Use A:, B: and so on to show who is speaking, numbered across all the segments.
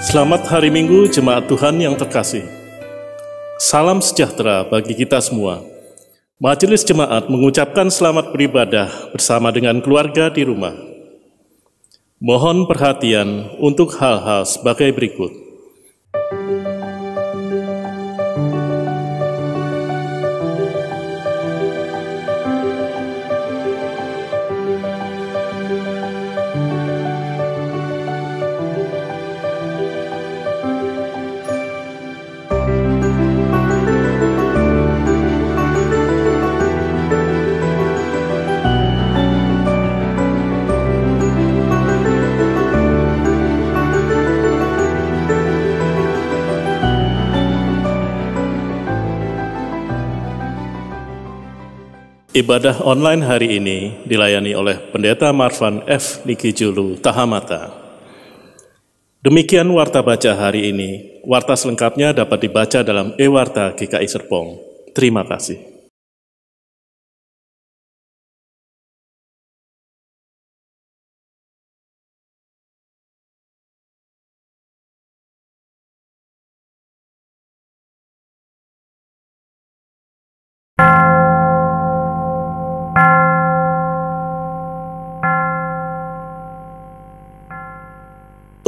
A: Selamat hari Minggu Jemaat Tuhan yang terkasih. Salam sejahtera bagi kita semua. Majelis Jemaat mengucapkan selamat beribadah bersama dengan keluarga di rumah. Mohon perhatian untuk hal-hal sebagai berikut. Ibadah online hari ini dilayani oleh Pendeta Marvan F. Nikijulu Tahamata. Demikian Warta Baca hari ini. Warta selengkapnya dapat dibaca dalam e-Warta GKI Serpong. Terima kasih.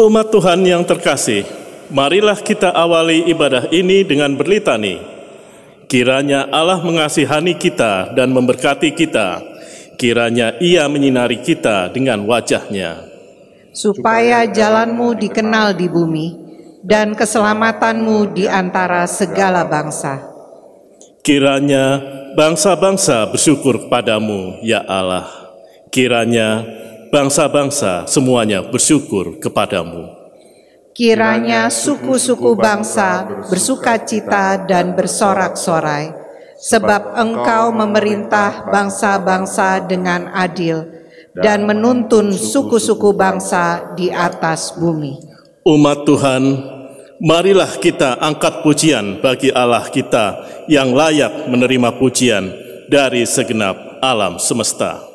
A: Umat Tuhan yang terkasih, marilah kita awali ibadah ini dengan berlitani. Kiranya Allah mengasihani kita dan memberkati kita. Kiranya Ia menyinari kita dengan wajah-Nya.
B: Supaya jalan-Mu dikenal di bumi dan keselamatan-Mu di antara segala bangsa.
A: Kiranya bangsa-bangsa bersyukur kepadamu, ya Allah. Kiranya bangsa-bangsa semuanya bersyukur kepadamu.
B: Kiranya suku-suku bangsa bersukacita dan bersorak-sorai, sebab Engkau memerintah bangsa-bangsa dengan adil dan menuntun suku-suku bangsa di atas bumi.
A: Umat Tuhan, marilah kita angkat pujian bagi Allah kita yang layak menerima pujian dari segenap alam semesta.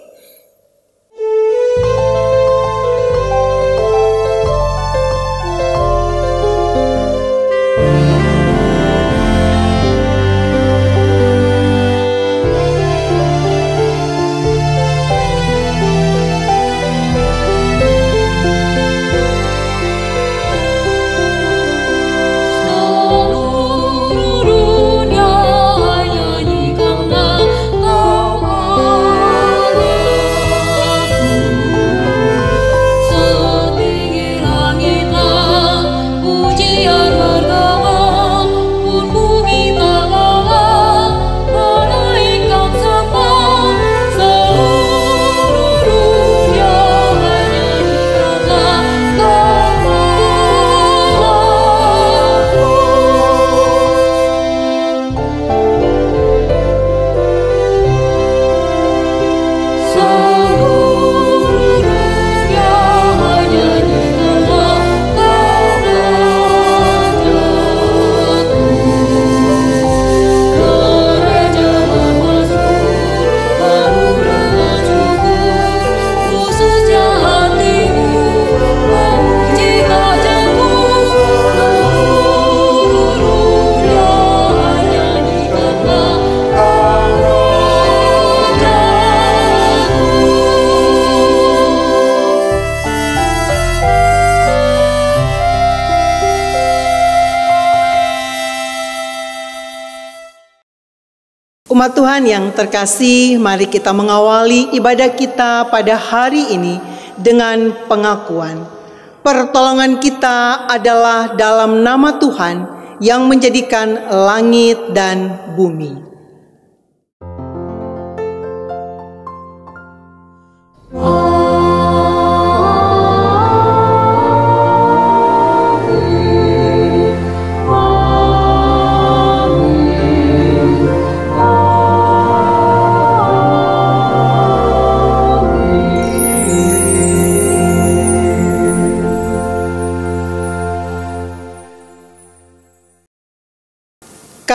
C: Umat Tuhan yang terkasih, mari kita mengawali ibadah kita pada hari ini dengan pengakuan. Pertolongan kita adalah dalam nama Tuhan yang menjadikan langit dan bumi.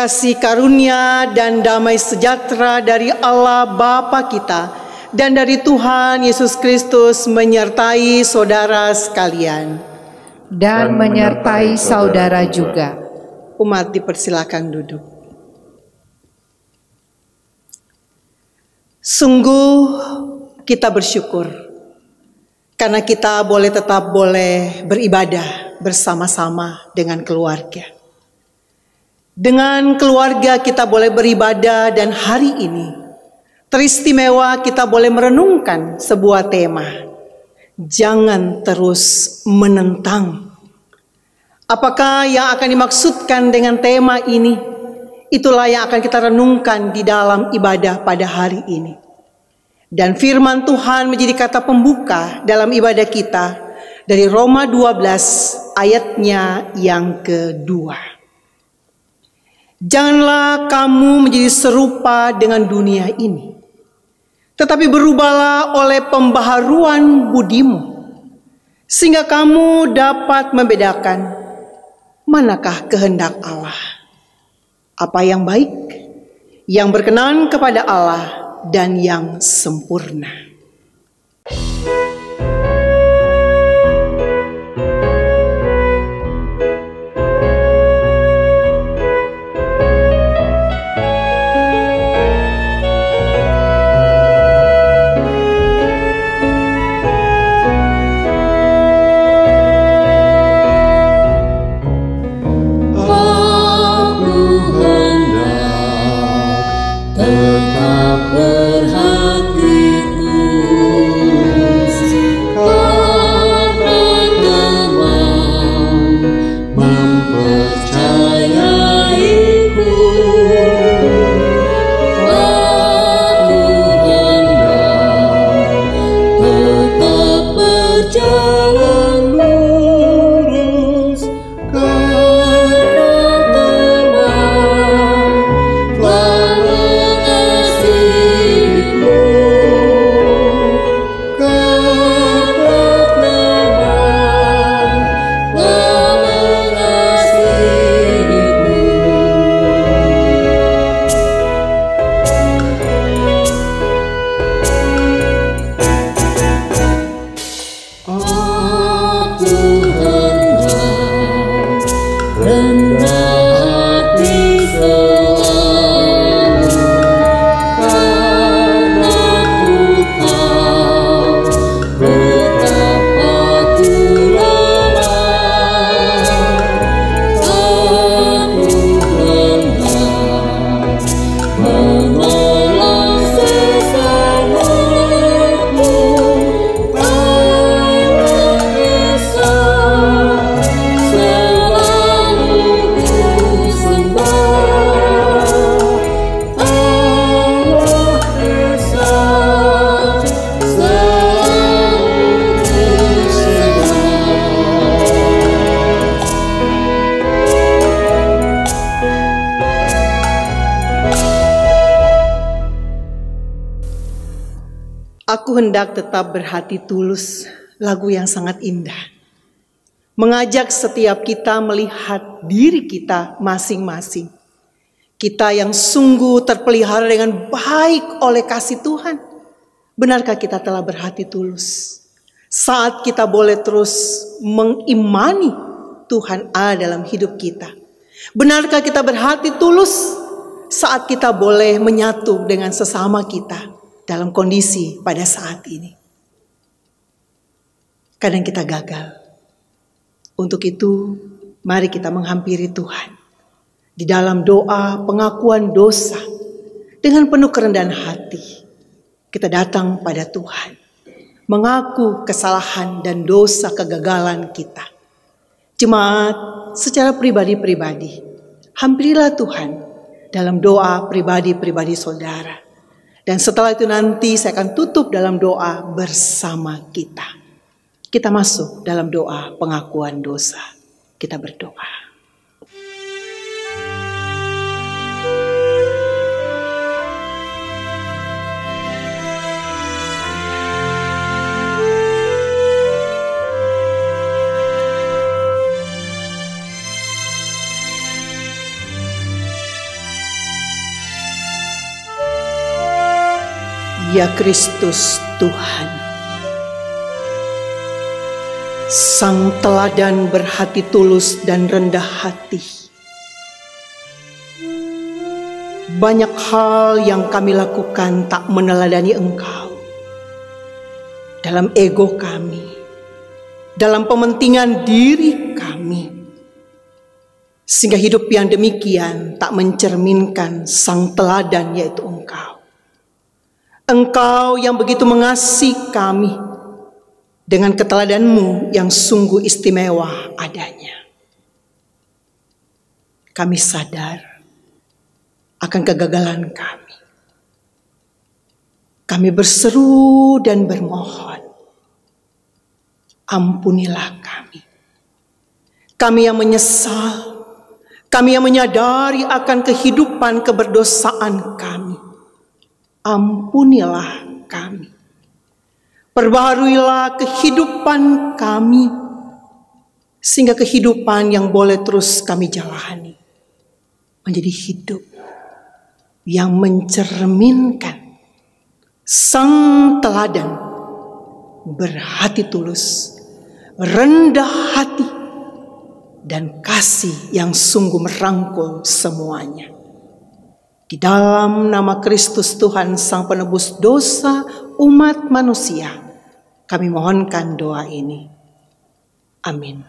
C: Kasih karunia dan damai sejahtera dari Allah Bapa kita dan dari Tuhan Yesus Kristus menyertai saudara sekalian.
B: dan menyertai saudara juga.
C: Umat dipersilakan duduk. Sungguh kita bersyukur karena kita tetap boleh beribadah bersama-sama dengan keluarga. Dengan keluarga kita boleh beribadah, dan hari ini teristimewa kita boleh merenungkan sebuah tema. Jangan terus menentang. Apakah yang akan dimaksudkan dengan tema ini? Itulah yang akan kita renungkan di dalam ibadah pada hari ini. Dan firman Tuhan menjadi kata pembuka dalam ibadah kita dari Roma 12 ayatnya yang kedua. Janganlah kamu menjadi serupa dengan dunia ini, tetapi berubahlah oleh pembaharuan budimu, sehingga kamu dapat membedakan manakah kehendak Allah, apa yang baik, yang berkenan kepada Allah, dan yang sempurna. Aku hendak tetap berhati tulus, lagu yang sangat indah. Mengajak setiap kita melihat diri kita masing-masing. Kita yang sungguh terpelihara dengan baik oleh kasih Tuhan. Benarkah kita telah berhati tulus? Saat kita boleh terus mengimani Tuhan ada dalam hidup kita. Benarkah kita berhati tulus saat kita boleh menyatu dengan sesama kita dalam kondisi pada saat ini? Kadang kita gagal. Untuk itu, mari kita menghampiri Tuhan di dalam doa pengakuan dosa dengan penuh kerendahan hati. Kita datang pada Tuhan, mengaku kesalahan dan dosa kegagalan kita. Jemaat, secara pribadi-pribadi, hampirilah Tuhan dalam doa pribadi-pribadi saudara. Dan setelah itu nanti saya akan tutup dalam doa bersama kita. Kita masuk dalam doa pengakuan dosa. Kita berdoa. Ya Kristus Tuhan, Sang teladan berhati tulus dan rendah hati. Banyak hal yang kami lakukan tak meneladani Engkau. Dalam ego kami, dalam pementingan diri kami, sehingga hidup yang demikian tak mencerminkan sang teladan, yaitu Engkau. Engkau yang begitu mengasihi kami dengan keteladanmu yang sungguh istimewa adanya. Kami sadar akan kegagalan kami. Kami berseru dan bermohon, ampunilah kami. Kami yang menyesal, kami yang menyadari akan kehidupan keberdosaan kami. Ampunilah kami. Perbaharuilah kehidupan kami, sehingga kehidupan yang boleh terus kami jalani menjadi hidup yang mencerminkan sang teladan berhati tulus, rendah hati, dan kasih yang sungguh merangkul semuanya. Di dalam nama Kristus Tuhan Sang Penebus dosa umat manusia, kami mohonkan doa ini. Amin.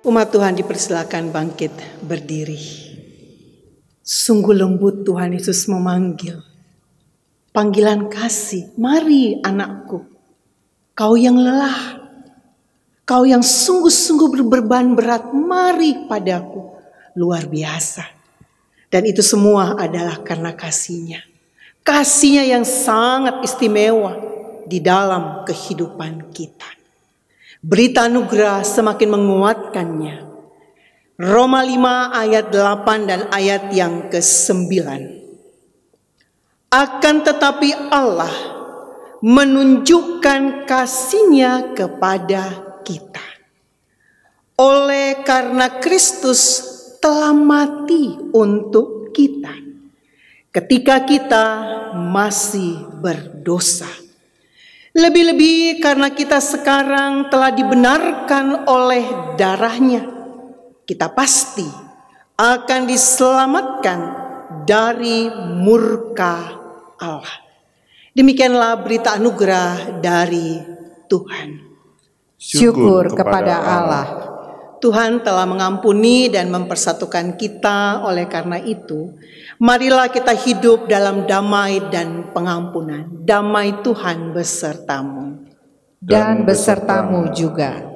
C: Umat Tuhan dipersilakan bangkit berdiri. Sungguh lembut Tuhan Yesus memanggil. Panggilan kasih, mari anakku. Kau yang lelah, kau yang sungguh-sungguh berbeban berat, mari padaku. Luar biasa. Dan itu semua adalah karena kasih-Nya. Kasih-Nya yang sangat istimewa di dalam kehidupan kita. Berita anugerah semakin menguatkannya. Roma 5 ayat 8 dan ayat yang ke-9. Akan tetapi Allah menunjukkan kasih-Nya kepada kita. Oleh karena Kristus telah mati untuk kita ketika kita masih berdosa. Lebih-lebih karena kita sekarang telah dibenarkan oleh darah-Nya, kita pasti akan diselamatkan dari murka Allah. Demikianlah berita anugerah dari Tuhan.
B: Syukur kepada Allah.
C: Tuhan telah mengampuni dan mempersatukan kita. Oleh karena itu, marilah kita hidup dalam damai dan pengampunan. Damai Tuhan besertamu.
B: Dan besertamu juga.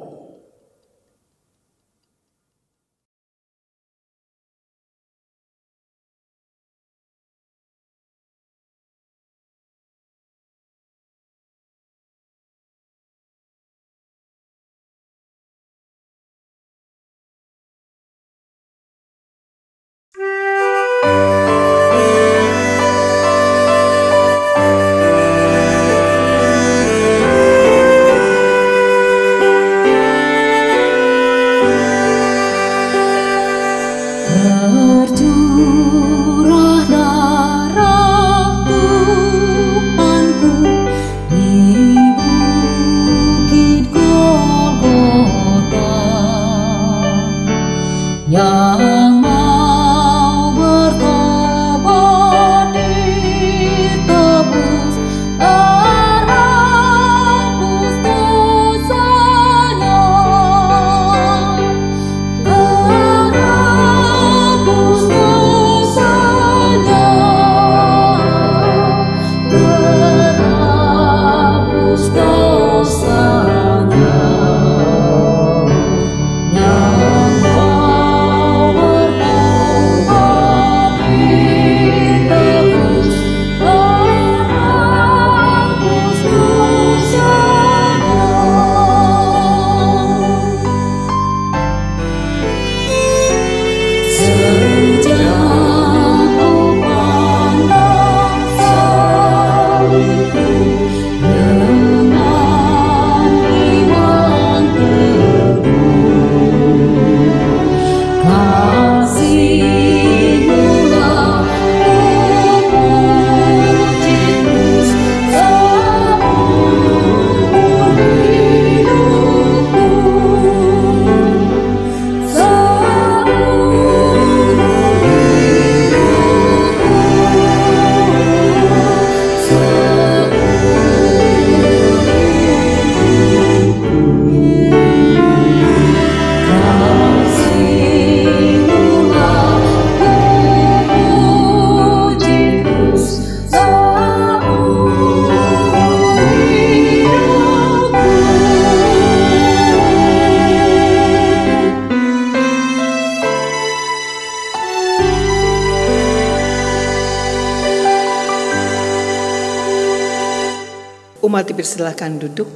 C: Umat dipersilakan duduk.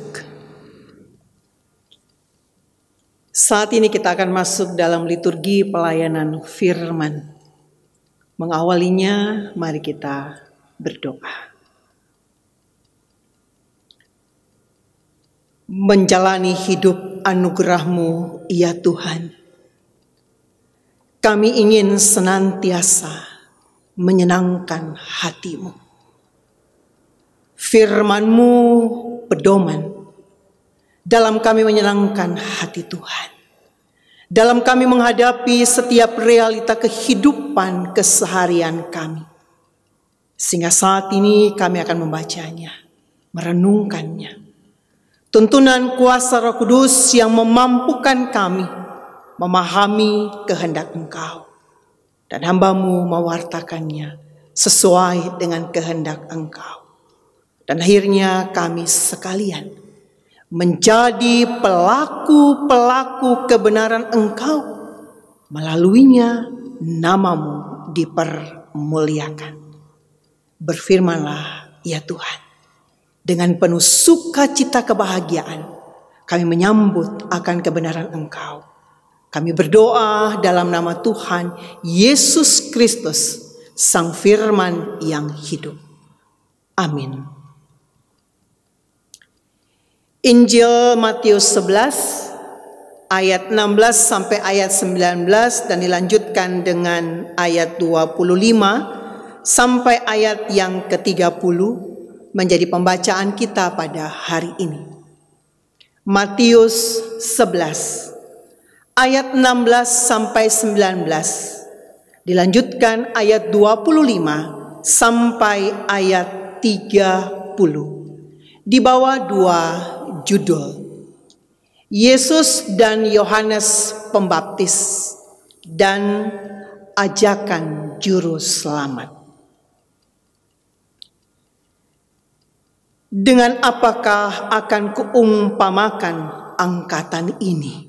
C: Saat ini kita akan masuk dalam liturgi pelayanan firman. Mengawalinya, mari kita berdoa. Menjalani hidup anugerah-Mu, ya Tuhan. Kami ingin senantiasa menyenangkan hati-Mu. Firman-Mu pedoman dalam kami menyenangkan hati Tuhan. Dalam kami menghadapi setiap realita kehidupan keseharian kami. Sehingga saat ini kami akan membacanya, merenungkannya. Tuntunan kuasa Roh Kudus yang memampukan kami memahami kehendak Engkau. Dan hamba-Mu mewartakannya sesuai dengan kehendak Engkau. Dan akhirnya kami sekalian menjadi pelaku-pelaku kebenaran Engkau. Melaluinya nama-Mu dipermuliakan. Berfirmanlah, ya Tuhan. Dengan penuh sukacita kebahagiaan, kami menyambut akan kebenaran Engkau. Kami berdoa dalam nama Tuhan Yesus Kristus, Sang Firman yang hidup. Amin. Injil Matius 11 ayat 16 sampai ayat 19 dan dilanjutkan dengan ayat 25 sampai ayat yang ke-30 menjadi pembacaan kita pada hari ini. Matius 11 ayat 16 sampai 19 dilanjutkan ayat 25 sampai ayat 30 di bawah dua judul, Yesus dan Yohanes Pembaptis dan ajakan juru selamat. Dengan apakah akan kuumpamakan angkatan ini?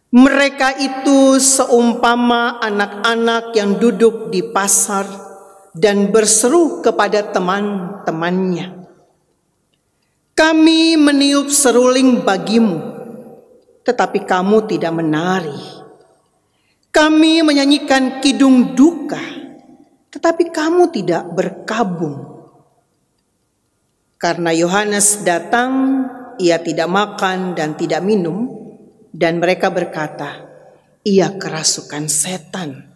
C: Mereka itu seumpama anak-anak yang duduk di pasar dan berseru kepada teman-temannya, "Kami meniup seruling bagimu, tetapi kamu tidak menari. Kami menyanyikan kidung duka, tetapi kamu tidak berkabung." Karena Yohanes datang, ia tidak makan dan tidak minum, dan mereka berkata, "Ia kerasukan setan."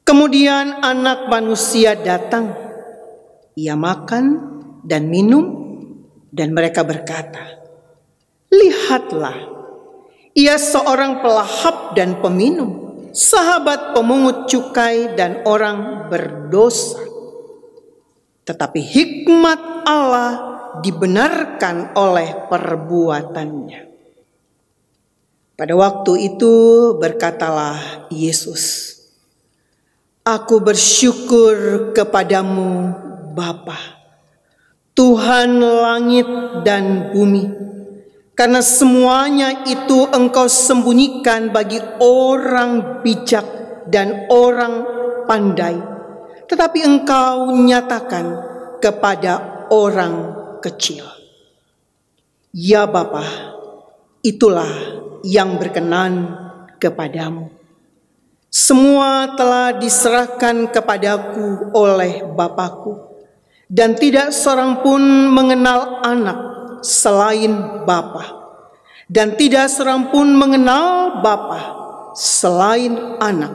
C: Kemudian Anak Manusia datang, ia makan dan minum, dan mereka berkata, "Lihatlah, ia seorang pelahap dan peminum, sahabat pemungut cukai dan orang berdosa." Tetapi hikmat Allah dibenarkan oleh perbuatannya. Pada waktu itu berkatalah Yesus, "Aku bersyukur kepadamu Bapa, Tuhan langit dan bumi, karena semuanya itu Engkau sembunyikan bagi orang bijak dan orang pandai, tetapi Engkau nyatakan kepada orang kecil. Ya Bapa, itulah yang berkenan kepadamu. Semua telah diserahkan kepadaku oleh Bapakku, dan tidak seorang pun mengenal anak selain Bapa, dan tidak seorang pun mengenal Bapa selain anak,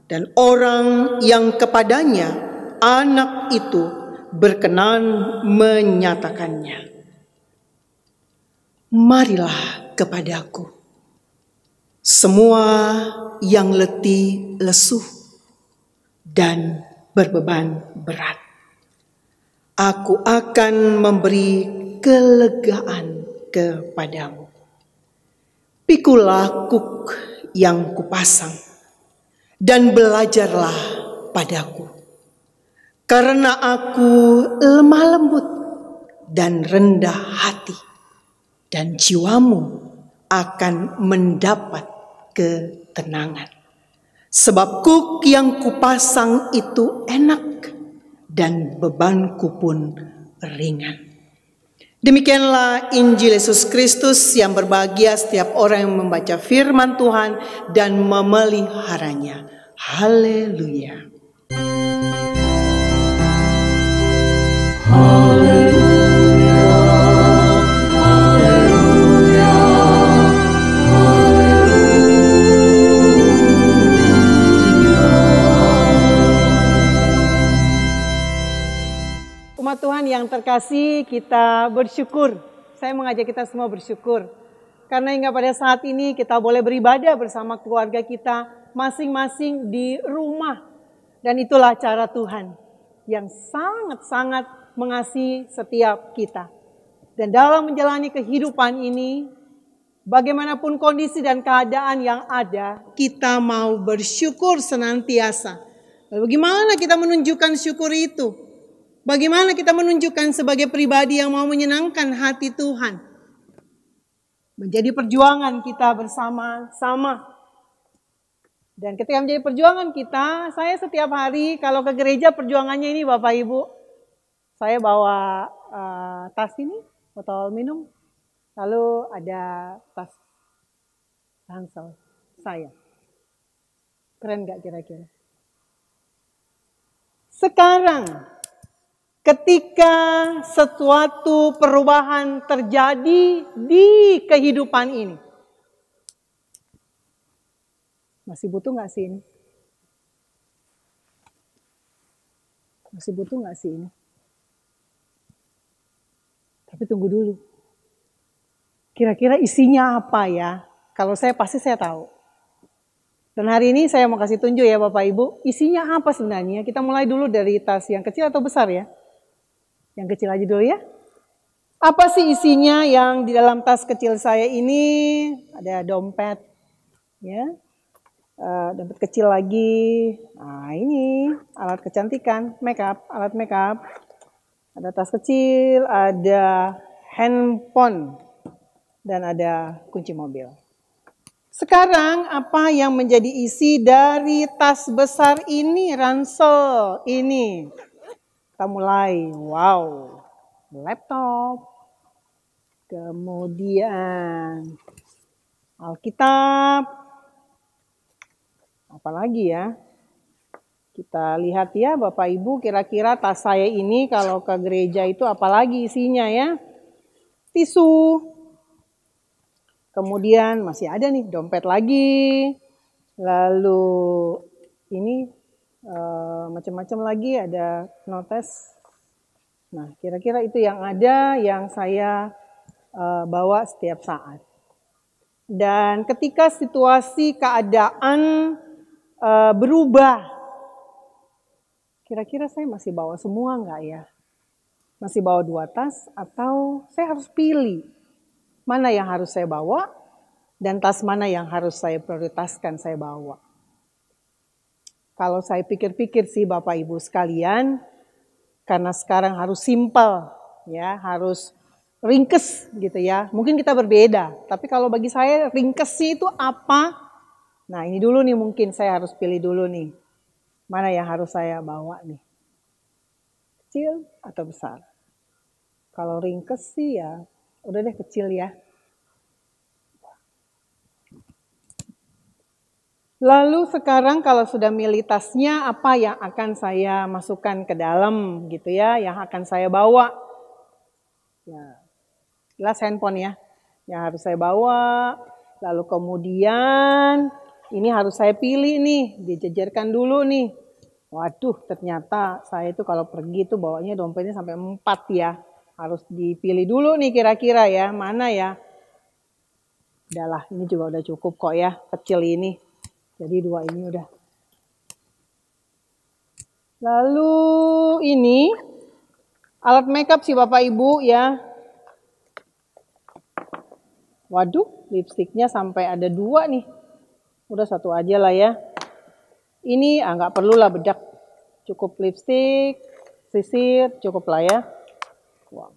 C: dan orang yang kepadanya anak itu berkenan menyatakannya. Marilah kepadaku, semua yang letih lesu dan berbeban berat. Aku akan memberi kelegaan kepadamu. Pikulah kuk yang kupasang dan belajarlah padaku, karena aku lemah lembut dan rendah hati, dan jiwamu akan mendapat ketenangan. Sebab kuk yang kupasang itu enak dan bebanku pun ringan. Demikianlah Injil Yesus Kristus, yang berbahagia setiap orang yang membaca firman Tuhan dan memeliharanya. Haleluya.
D: Umat Tuhan yang terkasih, kita bersyukur. Saya mengajak kita semua bersyukur. Karena hingga pada saat ini kita boleh beribadah bersama keluarga kita masing-masing di rumah. Dan itulah cara Tuhan yang sangat-sangat mengasihi setiap kita. Dan dalam menjalani kehidupan ini, bagaimanapun kondisi dan keadaan yang ada, kita mau bersyukur senantiasa. Lalu bagaimana kita menunjukkan syukur itu? Bagaimana kita menunjukkan sebagai pribadi yang mau menyenangkan hati Tuhan? Menjadi perjuangan kita bersama-sama. Dan ketika menjadi perjuangan kita, saya setiap hari kalau ke gereja perjuangannya ini Bapak Ibu, saya bawa tas ini, botol minum, lalu ada tas ransel saya. Keren nggak kira-kira? Sekarang, ketika sesuatu perubahan terjadi di kehidupan ini, masih butuh nggak sih ini? Masih butuh nggak sih ini? Tapi tunggu dulu. Kira-kira isinya apa ya? Kalau saya pasti saya tahu. Dan hari ini saya mau kasih tunjuk ya Bapak Ibu. Isinya apa sebenarnya? Kita mulai dulu dari tas yang kecil atau besar ya? Yang kecil aja dulu ya. Apa sih isinya yang di dalam tas kecil saya ini? Ada dompet. Ya. Dompet kecil lagi. Nah ini alat kecantikan, alat makeup. Ada tas kecil, ada handphone, dan ada kunci mobil. Sekarang apa yang menjadi isi dari tas besar ini, ransel ini? Kita mulai, wow, laptop, kemudian Alkitab, apalagi ya? Kita lihat ya Bapak Ibu, kira-kira tas saya ini kalau ke gereja itu apalagi isinya ya? Tisu. Kemudian masih ada nih dompet lagi. Lalu ini macam-macam lagi, ada notes. Nah kira-kira itu yang ada yang saya bawa setiap saat. Dan ketika situasi keadaan berubah, kira-kira saya masih bawa semua enggak ya? Masih bawa 2 tas atau saya harus pilih mana yang harus saya bawa dan tas mana yang harus saya prioritaskan saya bawa. Kalau saya pikir-pikir sih Bapak Ibu sekalian, karena sekarang harus simpel ya, harus ringkes gitu ya. Mungkin kita berbeda, tapi kalau bagi saya ringkesnya itu apa? Nah ini dulu nih mungkin saya harus pilih dulu nih. Mana yang harus saya bawa nih? Kecil atau besar? Kalau ringkes sih ya, udah deh kecil ya. Lalu sekarang kalau sudah milih tasnya, apa yang akan saya masukkan ke dalam gitu ya, yang akan saya bawa. Ya, jelas handphone ya, yang harus saya bawa. Lalu kemudian ini harus saya pilih nih, dijejerkan dulu nih. Waduh, ternyata saya itu kalau pergi itu bawanya dompetnya sampai 4 ya. Harus dipilih dulu nih kira-kira ya, mana ya. Udahlah, ini juga udah cukup kok ya, kecil ini. Jadi 2 ini udah. Lalu ini alat makeup sih Bapak Ibu ya. Waduh, lipstiknya sampai ada 2 nih. Udah 1 aja lah ya. Ini nggak perlu lah bedak. Cukup lipstik, sisir, cukup lah ya. Wow.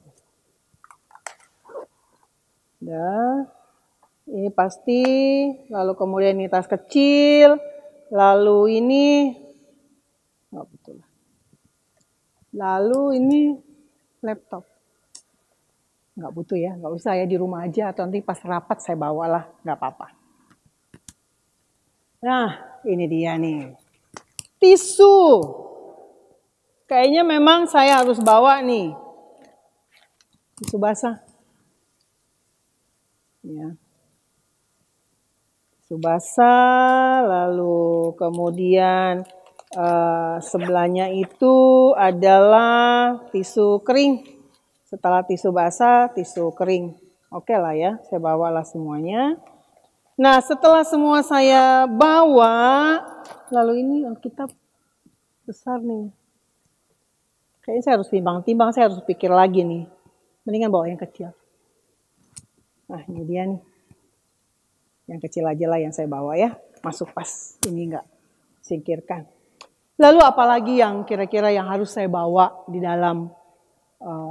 D: Udah. Ini pasti, lalu kemudian ini tas kecil, lalu ini, oh betul. Lalu ini laptop. Nggak butuh ya, nggak usah ya di rumah aja atau nanti pas rapat saya bawalah, nggak apa-apa. Nah, ini dia nih. Tisu. Kayaknya memang saya harus bawa nih. Tisu basah. Ya. Tisu basah, lalu kemudian sebelahnya itu adalah tisu kering. Setelah tisu basah, tisu kering. Oke lah ya, saya bawalah semuanya. Nah setelah semua saya bawa, lalu ini Alkitab besar nih. Kayaknya saya harus timbang-timbang, saya harus pikir lagi nih. Mendingan bawa yang kecil. Nah ini dia nih. Yang kecil aja lah yang saya bawa ya. Masuk pas, ini enggak singkirkan. Lalu apalagi yang kira-kira yang harus saya bawa di dalam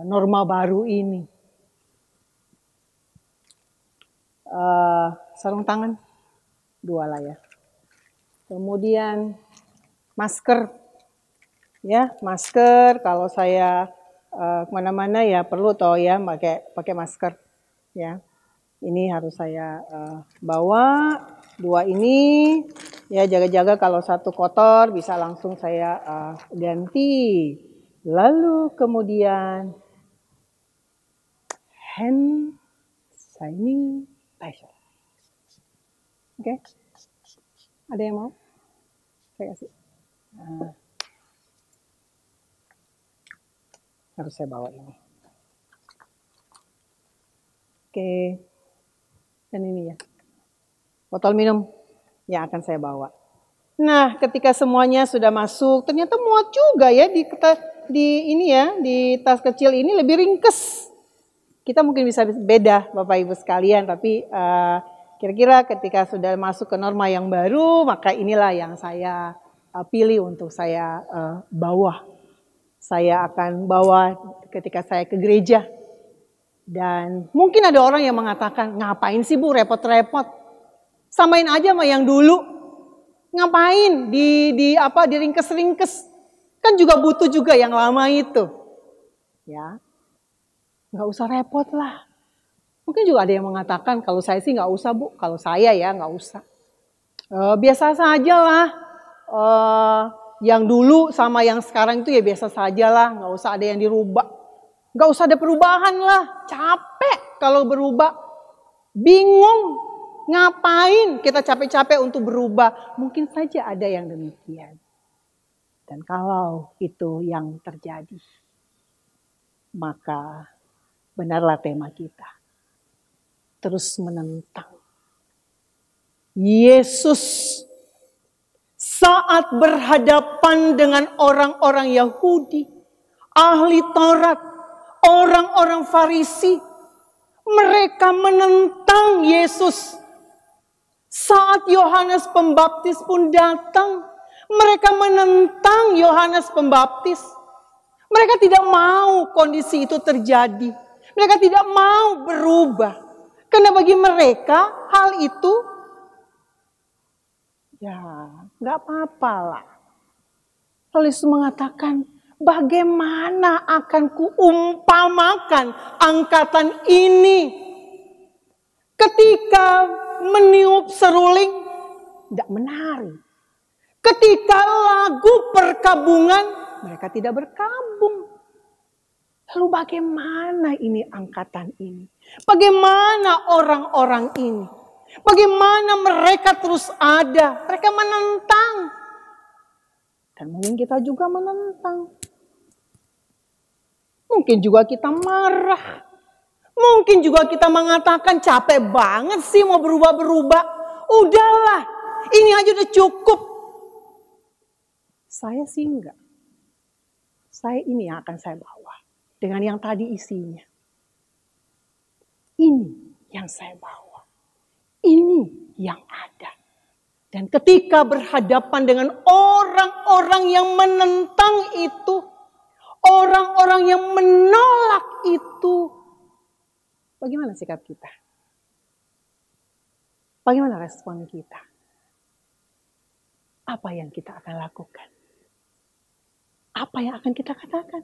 D: norma baru ini? Sarung tangan, 2 lah ya. Kemudian masker. Ya, masker kalau saya kemana-mana ya perlu toh ya pakai masker ya. Ini harus saya bawa 2 ini ya, jaga-jaga kalau satu kotor bisa langsung saya ganti. Lalu kemudian hand sanitizer. Oke. Ada yang mau? Saya kasih. Harus saya bawa ini. Oke. Dan ini ya. Botol minum yang akan saya bawa. Nah, ketika semuanya sudah masuk, ternyata muat juga ya di ini ya, di tas kecil ini lebih ringkes. Kita mungkin bisa beda Bapak Ibu sekalian, tapi kira-kira ketika sudah masuk ke norma yang baru, maka inilah yang saya pilih untuk saya bawa. Saya akan bawa ketika saya ke gereja. Dan mungkin ada orang yang mengatakan, ngapain sih Bu repot-repot? Samain aja sama yang dulu. Ngapain diringkes-ringkes? Kan juga butuh juga yang lama itu. Ya. Nggak usah repot lah. Mungkin juga ada yang mengatakan, kalau saya sih nggak usah Bu. Kalau saya ya nggak usah. Biasa saja lah. Yang dulu sama yang sekarang itu ya biasa saja lah. Nggak usah ada yang dirubah. Nggak usah ada perubahan lah. Capek kalau berubah. Bingung. Ngapain kita capek-capek untuk berubah? Mungkin saja ada yang demikian. Dan kalau itu yang terjadi, maka benarlah tema kita. Terus menentang. Yesus saat berhadapan dengan orang-orang Yahudi, ahli Taurat, orang-orang Farisi, mereka menentang Yesus. Saat Yohanes Pembaptis pun datang, mereka menentang Yohanes Pembaptis. Mereka tidak mau kondisi itu terjadi. Mereka tidak mau berubah. Karena bagi mereka hal itu, ya nggak apa-apa lah. Lalu Yesus mengatakan, bagaimana akan kuumpamakan angkatan ini? Ketika meniup seruling, tidak menari. Ketika lagu perkabungan, mereka tidak berkabung. Lalu bagaimana ini angkatan ini? Bagaimana orang-orang ini? Bagaimana mereka terus ada? Mereka menentang. Dan mungkin kita juga menentang. Mungkin juga kita marah. Mungkin juga kita mengatakan capek banget sih mau berubah-berubah. Udahlah, ini aja udah cukup. Saya sih enggak. Saya ini yang akan saya bawa. Dengan yang tadi isinya. Ini yang saya bawa. Ini yang ada. Dan ketika berhadapan dengan orang-orang yang menentang itu, orang-orang yang menolak itu, bagaimana sikap kita? Bagaimana respon kita? Apa yang kita akan lakukan? Apa yang akan kita katakan?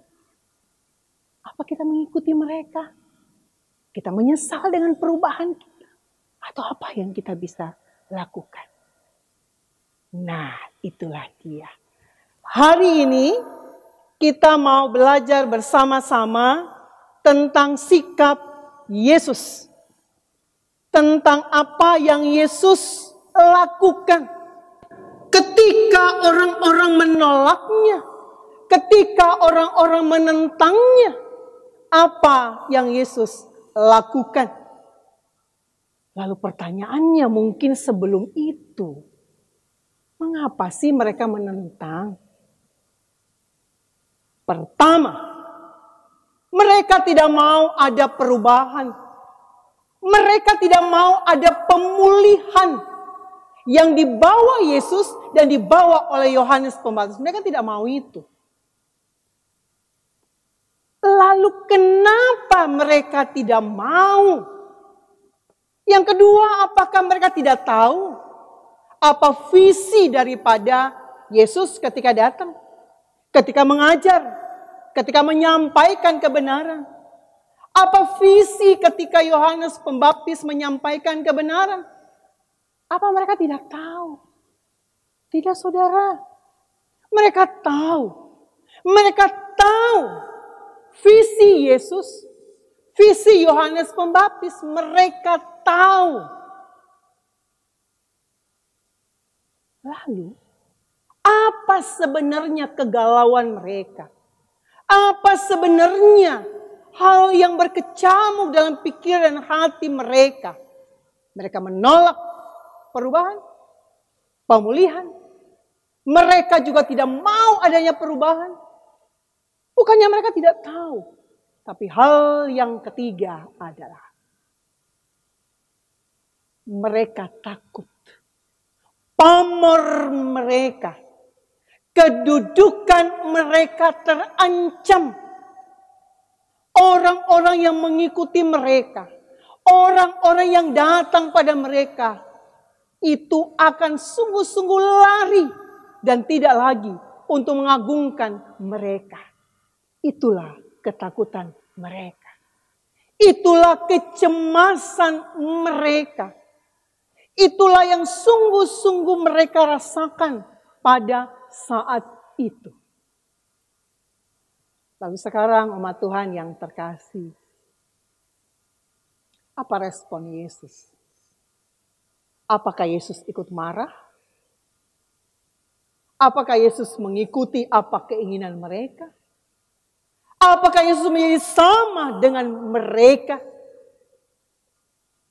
D: Apa kita mengikuti mereka? Kita menyesal dengan perubahan kita? Atau apa yang kita bisa lakukan? Nah, itulah dia. Hari ini kita mau belajar bersama-sama tentang sikap Yesus. Tentang apa yang Yesus lakukan. Ketika orang-orang menolaknya. Ketika orang-orang menentangnya. Apa yang Yesus lakukan? Lalu pertanyaannya mungkin sebelum itu. Mengapa sih mereka menentang? Pertama, mereka tidak mau ada perubahan. Mereka tidak mau ada pemulihan yang dibawa Yesus dan dibawa oleh Yohanes Pembaptis. Mereka tidak mau itu. Lalu kenapa mereka tidak mau? Yang kedua, apakah mereka tidak tahu apa visi daripada Yesus ketika datang, ketika mengajar, ketika menyampaikan kebenaran? Apa visi ketika Yohanes Pembaptis menyampaikan kebenaran? Apa mereka tidak tahu? Tidak, saudara. Mereka tahu. Mereka tahu visi Yesus, visi Yohanes Pembaptis. Mereka tahu. Lalu, apa sebenarnya kegalauan mereka? Apa sebenarnya hal yang berkecamuk dalam pikiran hati mereka? Mereka menolak perubahan, pemulihan. Mereka juga tidak mau adanya perubahan. Bukannya mereka tidak tahu. Tapi hal yang ketiga adalah mereka takut. Pamor mereka, kedudukan mereka terancam. Orang-orang yang mengikuti mereka, orang-orang yang datang pada mereka, itu akan sungguh-sungguh lari dan tidak lagi untuk mengagungkan mereka. Itulah ketakutan mereka. Itulah kecemasan mereka. Itulah yang sungguh-sungguh mereka rasakan pada saat itu. Lalu sekarang umat Tuhan yang terkasih, apa respon Yesus? Apakah Yesus ikut marah? Apakah Yesus mengikuti apa keinginan mereka? Apakah Yesus menjadi sama dengan mereka?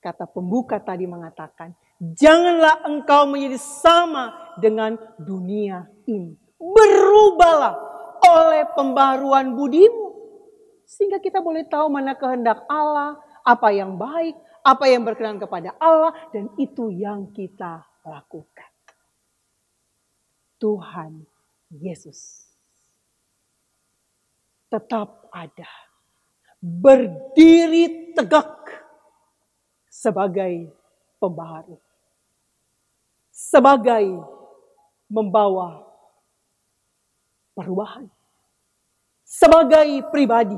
D: Kata pembuka tadi mengatakan, janganlah engkau menjadi sama dengan dunia ini. Berubahlah oleh pembaruan budimu. Sehingga kita boleh tahu mana kehendak Allah, apa yang baik, apa yang berkenan kepada Allah, dan itu yang kita lakukan. Tuhan Yesus tetap ada, berdiri tegak sebagai pembaharu, sebagai membawa perubahan, sebagai pribadi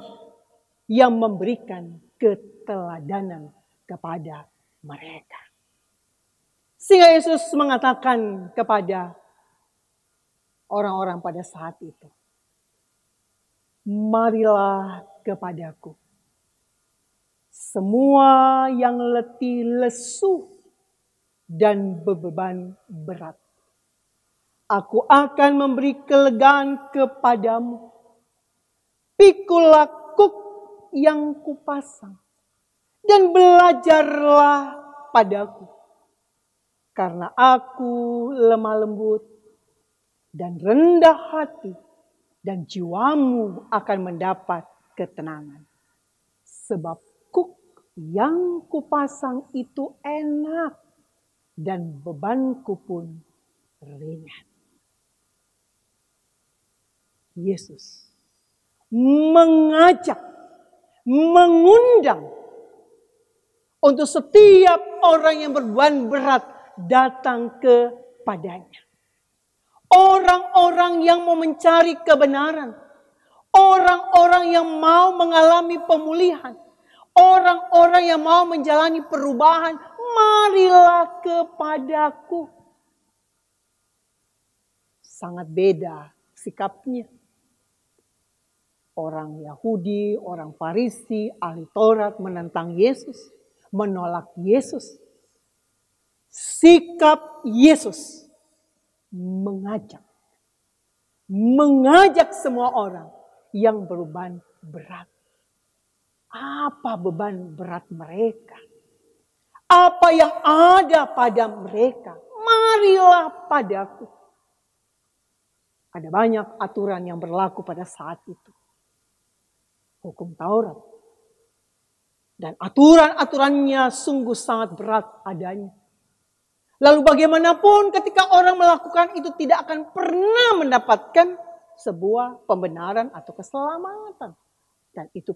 D: yang memberikan keteladanan kepada mereka. Sehingga Yesus mengatakan kepada orang-orang pada saat itu, marilah kepadaku, semua yang letih lesu dan beban berat. Aku akan memberi kelegaan kepadamu. Pikulah kuk yang kupasang dan belajarlah padaku. Karena aku lemah lembut dan rendah hati, dan jiwamu akan mendapat ketenangan. Sebab kuk yang kupasang itu enak dan bebanku pun ringan. Yesus mengajak, mengundang untuk setiap orang yang berbeban berat datang kepadanya. Orang-orang yang mau mencari kebenaran, orang-orang yang mau mengalami pemulihan, orang-orang yang mau menjalani perubahan, marilah kepadaku. Sangat beda sikapnya. Orang Yahudi, orang Farisi, ahli Taurat menentang Yesus, menolak Yesus. Sikap Yesus mengajak semua orang yang berbeban berat. Apa beban berat mereka? Apa yang ada pada mereka? Marilah padaku. Ada banyak aturan yang berlaku pada saat itu. Hukum Taurat. Dan aturan-aturannya sungguh sangat berat adanya. Lalu bagaimanapun ketika orang melakukan itu tidak akan pernah mendapatkan sebuah pembenaran atau keselamatan. Dan itu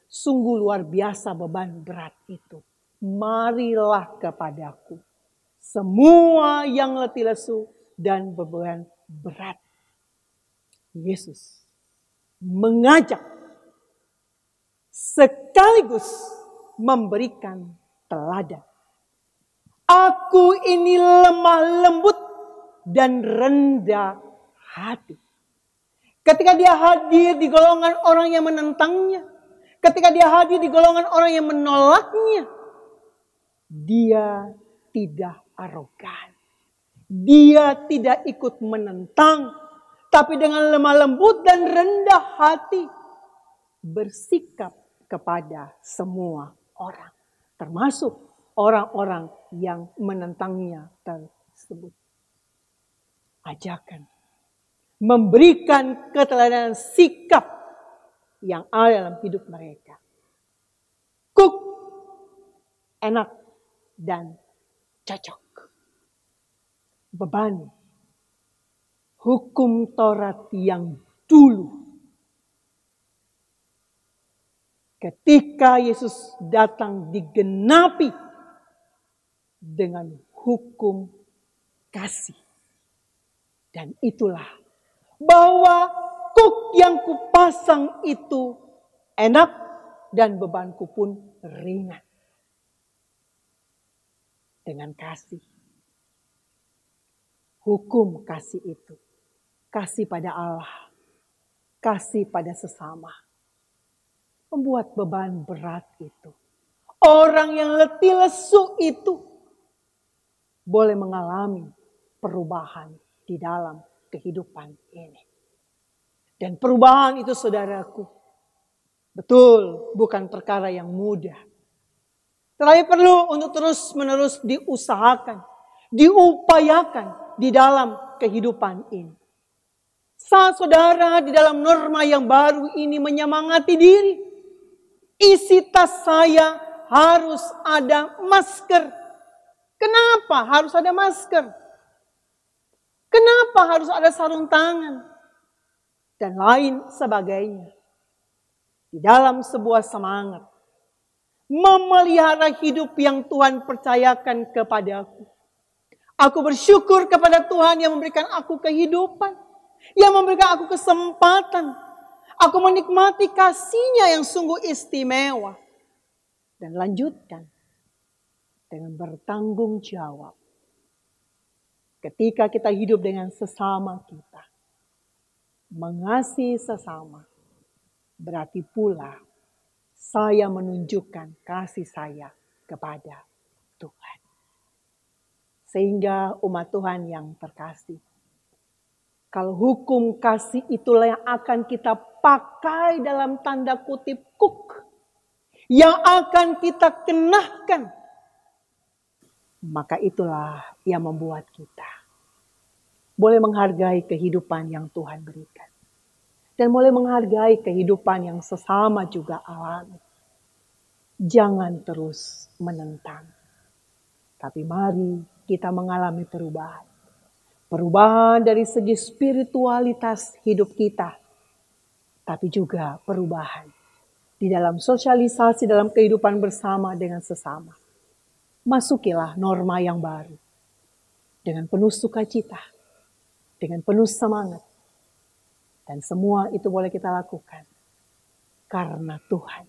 D: sungguh luar biasa beban berat itu. Marilah kepadaku, semua yang letih lesu dan beban berat. Yesus mengajak, sekaligus memberikan teladan. Aku ini lemah lembut dan rendah hati. Ketika dia hadir di golongan orang yang menentangnya, ketika dia hadir di golongan orang yang menolaknya, dia tidak arogan. Dia tidak ikut menentang, tapi dengan lemah lembut dan rendah hati bersikap kepada semua orang, termasuk orang-orang yang menentangnya tersebut. Ajakan memberikan keteladanan sikap yang ada dalam hidup mereka. Cook, enak, dan cocok. Beban hukum Taurat yang dulu, ketika Yesus datang digenapi dengan hukum kasih. Dan itulah bahwa kuk yang kupasang itu enak dan bebanku pun ringan. Dengan kasih. Hukum kasih itu. Kasih pada Allah. Kasih pada sesama. Membuat beban berat itu. Orang yang letih lesu itu boleh mengalami perubahan di dalam kehidupan ini. Dan perubahan itu, saudaraku, betul bukan perkara yang mudah. Tetapi perlu untuk terus-menerus diusahakan, diupayakan di dalam kehidupan ini. Saat saudara di dalam norma yang baru ini menyemangati diri, isi tas saya harus ada masker. Kenapa harus ada masker? Kenapa harus ada sarung tangan? Dan lain sebagainya. Di dalam sebuah semangat. Memelihara hidup yang Tuhan percayakan kepadaku. Aku bersyukur kepada Tuhan yang memberikan aku kehidupan. Yang memberikan aku kesempatan. Aku menikmati kasih-Nya yang sungguh istimewa. Dan lanjutkan dengan bertanggung jawab. Ketika kita hidup dengan sesama kita, mengasihi sesama, berarti pula saya menunjukkan kasih saya kepada Tuhan. Sehingga umat Tuhan yang terkasih, kalau hukum kasih itulah yang akan kita pakai dalam tanda kutip kuk, yang akan kita kenakan, maka itulah yang membuat kita boleh menghargai kehidupan yang Tuhan berikan. Dan boleh menghargai kehidupan yang sesama juga alami. Jangan terus menentang. Tapi mari kita mengalami perubahan. Perubahan dari segi spiritualitas hidup kita. Tapi juga perubahan di dalam sosialisasi dalam kehidupan bersama dengan sesama. Masukilah norma yang baru dengan penuh sukacita, dengan penuh semangat. Dan semua itu boleh kita lakukan karena Tuhan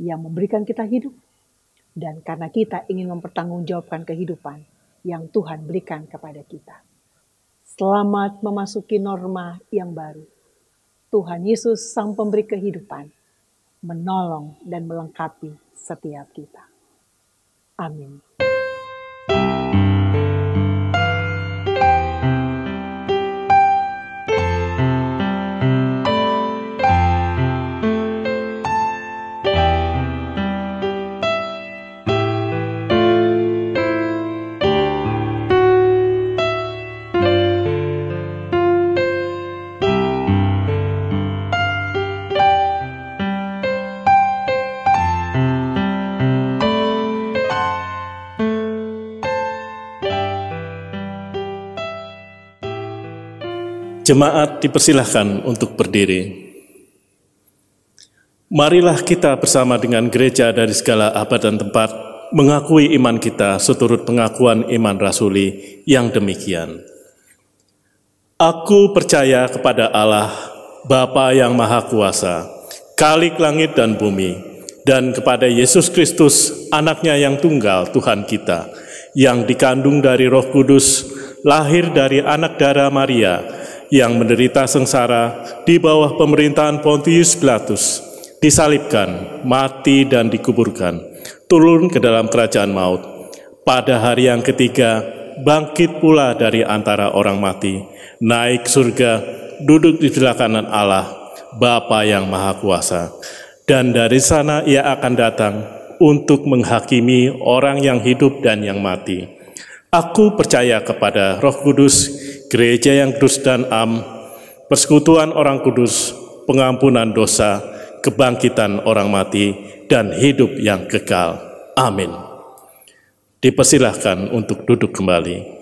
D: yang memberikan kita hidup dan karena kita ingin mempertanggungjawabkan kehidupan yang Tuhan berikan kepada kita. Selamat memasuki norma yang baru. Tuhan Yesus Sang Pemberi kehidupan menolong dan melengkapi setiap kita. Amin.
A: Jemaat dipersilahkan untuk berdiri. Marilah kita bersama dengan gereja dari segala abad dan tempat mengakui iman kita seturut pengakuan iman rasuli yang demikian. Aku percaya kepada Allah, Bapa yang Maha Kuasa, Khalik langit dan bumi, dan kepada Yesus Kristus, anaknya yang tunggal Tuhan kita, yang dikandung dari Roh Kudus, lahir dari anak darah Maria, yang menderita sengsara di bawah pemerintahan Pontius Pilatus, disalibkan, mati dan dikuburkan, turun ke dalam kerajaan maut. Pada hari yang ketiga, bangkit pula dari antara orang mati, naik surga, duduk di sebelah kanan Allah, Bapa yang Maha Kuasa. Dan dari sana ia akan datang untuk menghakimi orang yang hidup dan yang mati. Aku percaya kepada Roh Kudus, gereja yang kudus dan am, persekutuan orang kudus, pengampunan dosa, kebangkitan orang mati, dan hidup yang kekal. Amin. Dipersilahkan untuk duduk kembali.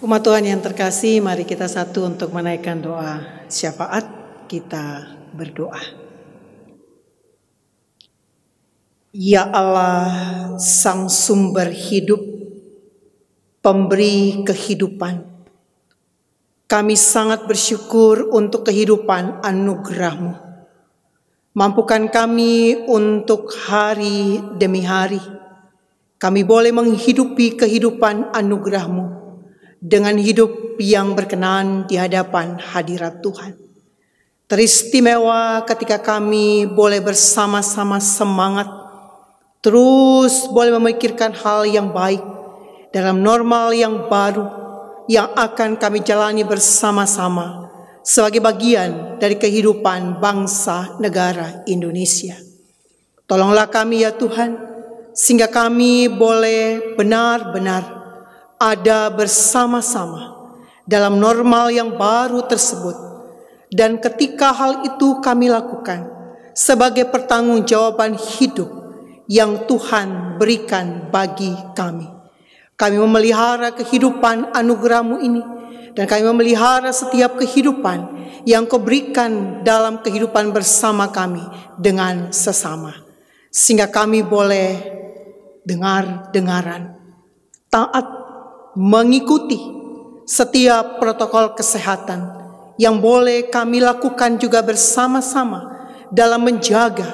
C: Umat Tuhan yang terkasih, mari kita satu untuk menaikkan doa syafaat. Kita berdoa. Ya Allah, Sang Sumber hidup, Pemberi kehidupan, kami sangat bersyukur untuk kehidupan anugerah-Mu. Mampukan kami untuk hari demi hari, kami boleh menghidupi kehidupan anugerah-Mu dengan hidup yang berkenan di hadapan hadirat Tuhan. Teristimewa ketika kami boleh bersama-sama semangat, terus boleh memikirkan hal yang baik dalam normal yang baru yang akan kami jalani bersama-sama sebagai bagian dari kehidupan bangsa negara Indonesia. Tolonglah kami ya Tuhan, sehingga kami boleh benar-benar ada bersama-sama dalam normal yang baru tersebut. Dan ketika hal itu kami lakukan sebagai pertanggungjawaban hidup yang Tuhan berikan bagi kami, kami memelihara kehidupan anugerah-Mu ini, dan kami memelihara setiap kehidupan yang Kau berikan dalam kehidupan bersama kami dengan sesama, sehingga kami boleh dengar-dengaran, taat, mengikuti setiap protokol kesehatan yang boleh kami lakukan juga bersama-sama dalam menjaga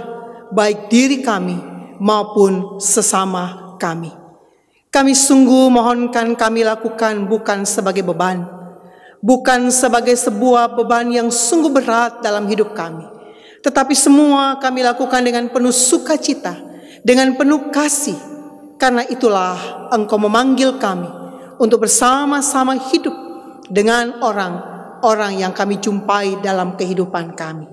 C: baik diri kami maupun sesama kami. Kami sungguh mohonkan kami lakukan bukan sebagai beban, bukan sebagai sebuah beban yang sungguh berat dalam hidup kami, tetapi semua kami lakukan dengan penuh sukacita, dengan penuh kasih, karena itulah Engkau memanggil kami untuk bersama-sama hidup dengan orang-orang yang kami jumpai dalam kehidupan kami.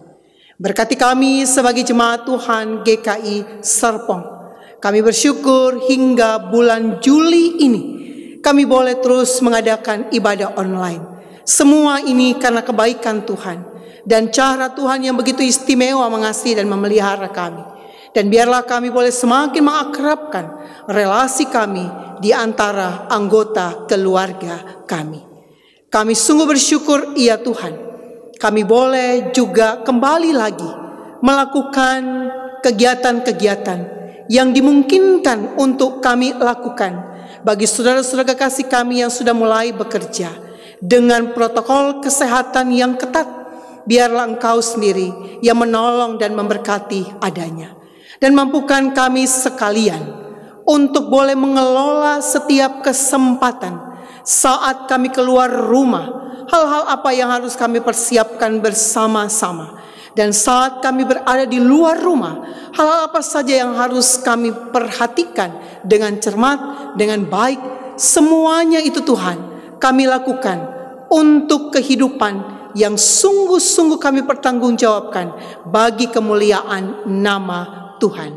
C: Berkati kami sebagai jemaat Tuhan GKI Serpong. Kami bersyukur hingga bulan Juli ini kami boleh terus mengadakan ibadah online. Semua ini karena kebaikan Tuhan dan cara Tuhan yang begitu istimewa mengasihi dan memelihara kami. Dan biarlah kami boleh semakin mengakrabkan relasi kami di antara anggota keluarga kami. Kami sungguh bersyukur ya Tuhan, kami boleh juga kembali lagi melakukan kegiatan-kegiatan yang dimungkinkan untuk kami lakukan bagi saudara-saudara kasih kami yang sudah mulai bekerja dengan protokol kesehatan yang ketat. Biarlah Engkau sendiri yang menolong dan memberkati adanya. Dan mampukan kami sekalian untuk boleh mengelola setiap kesempatan saat kami keluar rumah, hal-hal apa yang harus kami persiapkan bersama-sama. Dan saat kami berada di luar rumah, hal-hal apa saja yang harus kami perhatikan dengan cermat, dengan baik. Semuanya itu Tuhan kami lakukan untuk kehidupan yang sungguh-sungguh kami pertanggungjawabkan bagi kemuliaan nama Tuhan.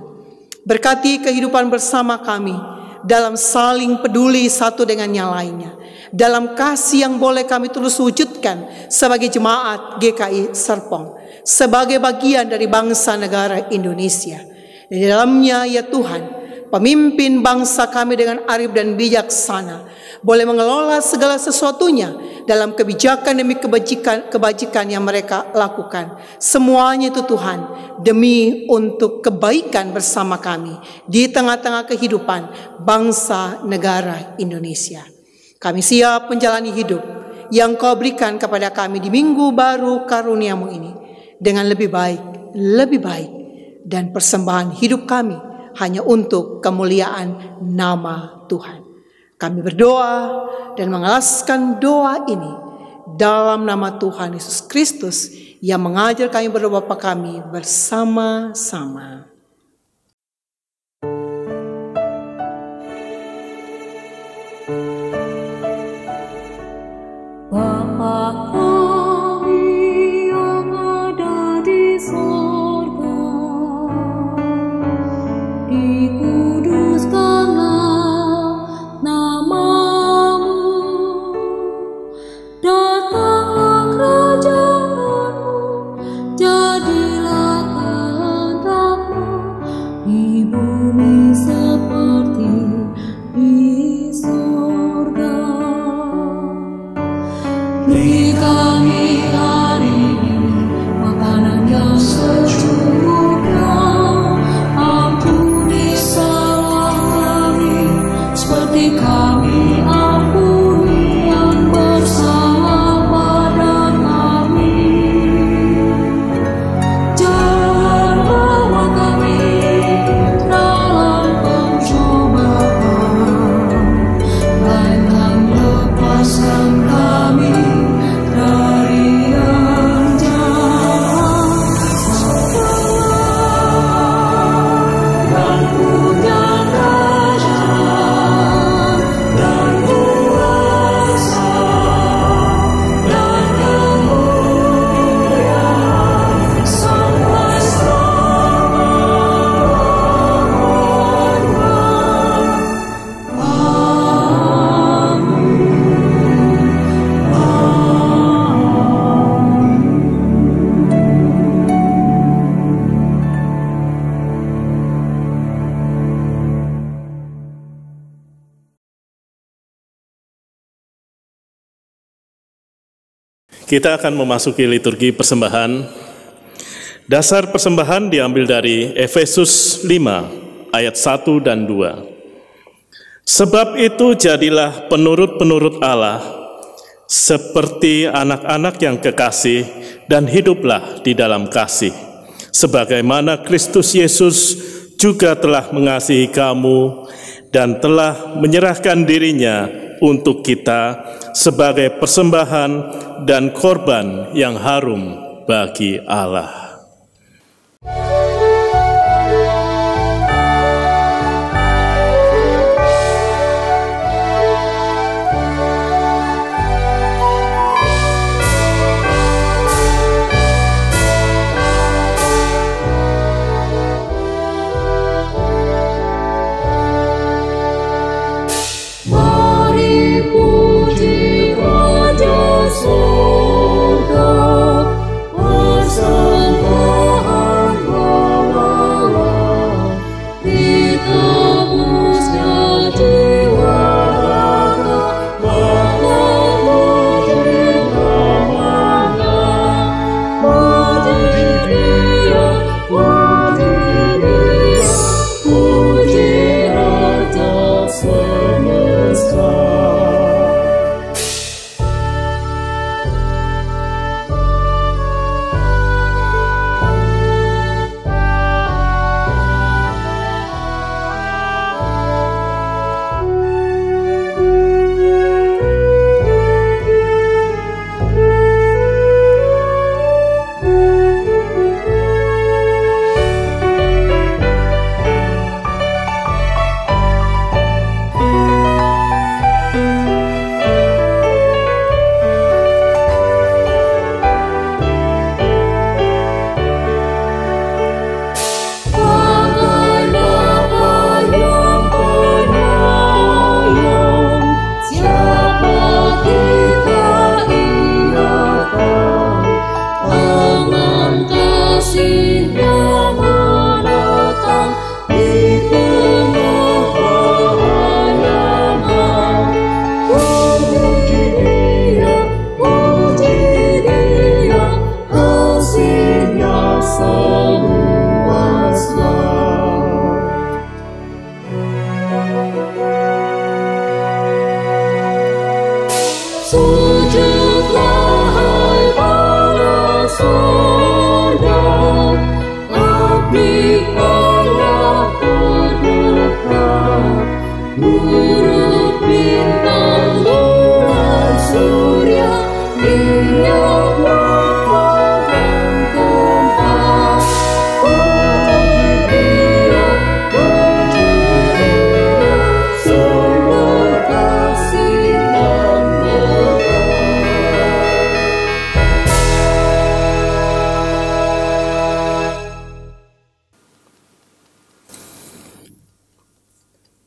C: Berkati kehidupan bersama kami dalam saling peduli satu dengan yang lainnya, dalam kasih yang boleh kami terus wujudkan sebagai jemaat GKI Serpong, sebagai bagian dari bangsa negara Indonesia. Di dalamnya ya Tuhan, pemimpin bangsa kami dengan arif dan bijaksana boleh mengelola segala sesuatunya dalam kebijakan demi kebajikan yang mereka lakukan. Semuanya itu Tuhan, demi untuk kebaikan bersama kami di tengah-tengah kehidupan bangsa negara Indonesia. Kami siap menjalani hidup yang Kau berikan kepada kami di minggu baru karunia-Mu ini dengan lebih baik, dan persembahan hidup kami hanya untuk kemuliaan nama Tuhan. Kami berdoa dan mengalaskan doa ini dalam nama Tuhan Yesus Kristus yang mengajar kami berdoa Bapa kami bersama-sama.
E: Bapa kami yang ada di surga, dikuduskanlah nama-Mu, datanglah kerajaan-Mu, jadilah kehendak-Mu di bumi seperti di surga. Beri kami hari ini makanan yang secukupnya, ampuni salah kami seperti kami ampuni yang bersalah pada kami. Jangan bawa kami dalam pencobaan, melainkan lepaskan kami dari yang jahat. Yang punya kerajaan dan kuasa dan kemuliaan sampai
A: Kita akan memasuki liturgi persembahan. Dasar persembahan diambil dari Efesus 5 ayat 1 dan 2. Sebab itu jadilah penurut-penurut Allah seperti anak-anak yang kekasih dan hiduplah di dalam kasih. Sebagaimana Kristus Yesus juga telah mengasihi kamu dan telah menyerahkan dirinya untuk kita sebagai persembahan dan korban yang harum bagi Allah.
E: Surga, bersama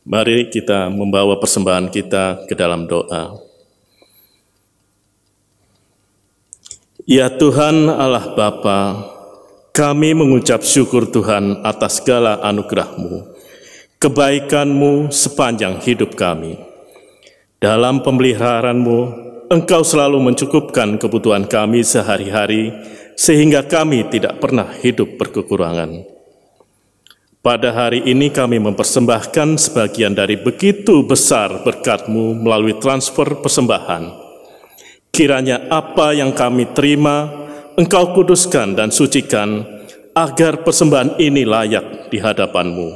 A: Mari kita membawa persembahan kita ke dalam doa. Ya Tuhan Allah Bapa, kami mengucap syukur Tuhan atas segala anugerah-Mu, kebaikan-Mu sepanjang hidup kami. Dalam pemeliharaan-Mu, Engkau selalu mencukupkan kebutuhan kami sehari-hari, sehingga kami tidak pernah hidup berkekurangan. Pada hari ini kami mempersembahkan sebagian dari begitu besar berkat-Mu melalui transfer persembahan. Kiranya apa yang kami terima, Engkau kuduskan dan sucikan, agar persembahan ini layak di hadapan-Mu.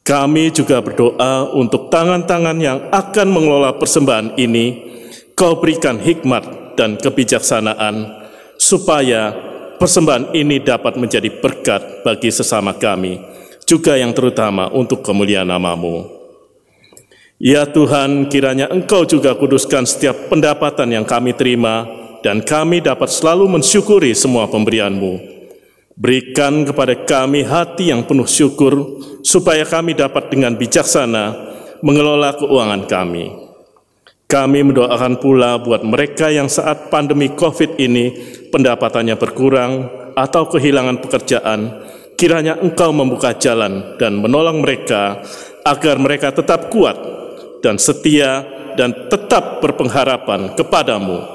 A: Kami juga berdoa untuk tangan-tangan yang akan mengelola persembahan ini, Kau berikan hikmat dan kebijaksanaan, supaya persembahan ini dapat menjadi berkat bagi sesama kami, juga yang terutama untuk kemuliaan nama-Mu. Ya Tuhan, kiranya Engkau juga kuduskan setiap pendapatan yang kami terima, dan kami dapat selalu mensyukuri semua pemberian-Mu. Berikan kepada kami hati yang penuh syukur, supaya kami dapat dengan bijaksana mengelola keuangan kami. Kami mendoakan pula buat mereka yang saat pandemi COVID ini pendapatannya berkurang atau kehilangan pekerjaan, kiranya Engkau membuka jalan dan menolong mereka agar mereka tetap kuat dan setia dan tetap berpengharapan kepadamu.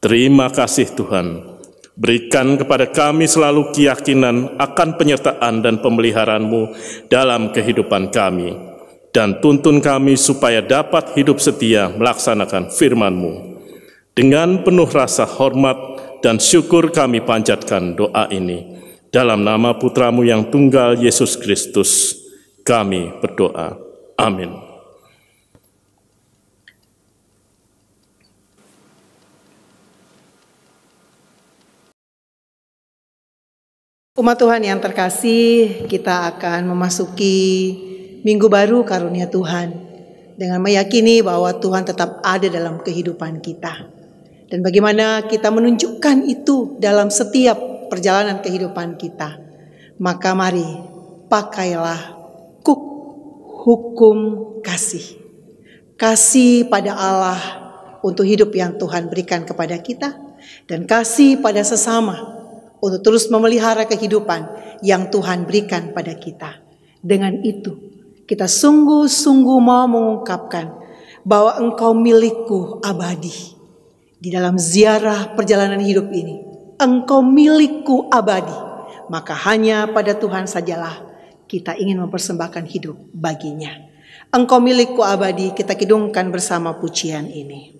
A: Terima kasih Tuhan. Berikan kepada kami selalu keyakinan akan penyertaan dan pemeliharaan-Mu dalam kehidupan kami. Dan tuntun kami supaya dapat hidup setia melaksanakan firman-Mu. Dengan penuh rasa hormat dan syukur kami panjatkan doa ini. Dalam nama Putra-Mu yang tunggal, Yesus Kristus, kami berdoa. Amin.
C: Umat Tuhan yang terkasih, kita akan memasuki Minggu Baru karunia Tuhan dengan meyakini bahwa Tuhan tetap ada dalam kehidupan kita. Dan bagaimana kita menunjukkan itu dalam setiap perjalanan kehidupan kita. Maka mari pakailah hukum kasih. Kasih pada Allah untuk hidup yang Tuhan berikan kepada kita, dan kasih pada sesama untuk terus memelihara kehidupan yang Tuhan berikan pada kita. Dengan itu kita sungguh-sungguh mau mengungkapkan bahwa Engkau milikku abadi. Di dalam ziarah perjalanan hidup ini, Engkau milikku abadi. Maka hanya pada Tuhan sajalah kita ingin mempersembahkan hidup baginya. Engkau milikku abadi, kita kidungkan bersama pujian ini.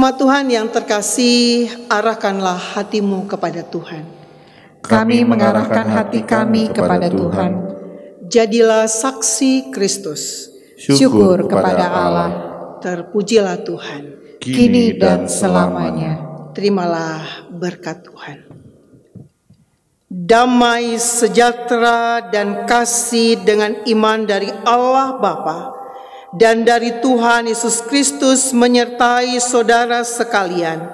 C: Umat Tuhan yang terkasih, arahkanlah hatimu kepada Tuhan.
B: Kami mengarahkan hati kami kepada Tuhan.
C: jadilah saksi Kristus.
B: Syukur kepada Allah,
C: Terpujilah Tuhan.
B: kini dan selamanya.
C: Terimalah berkat Tuhan. Damai sejahtera dan kasih dengan iman dari Allah Bapa dan dari Tuhan Yesus Kristus menyertai saudara sekalian.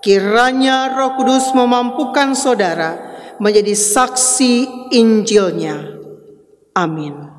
C: Kiranya Roh Kudus memampukan saudara menjadi saksi Injilnya. Amin.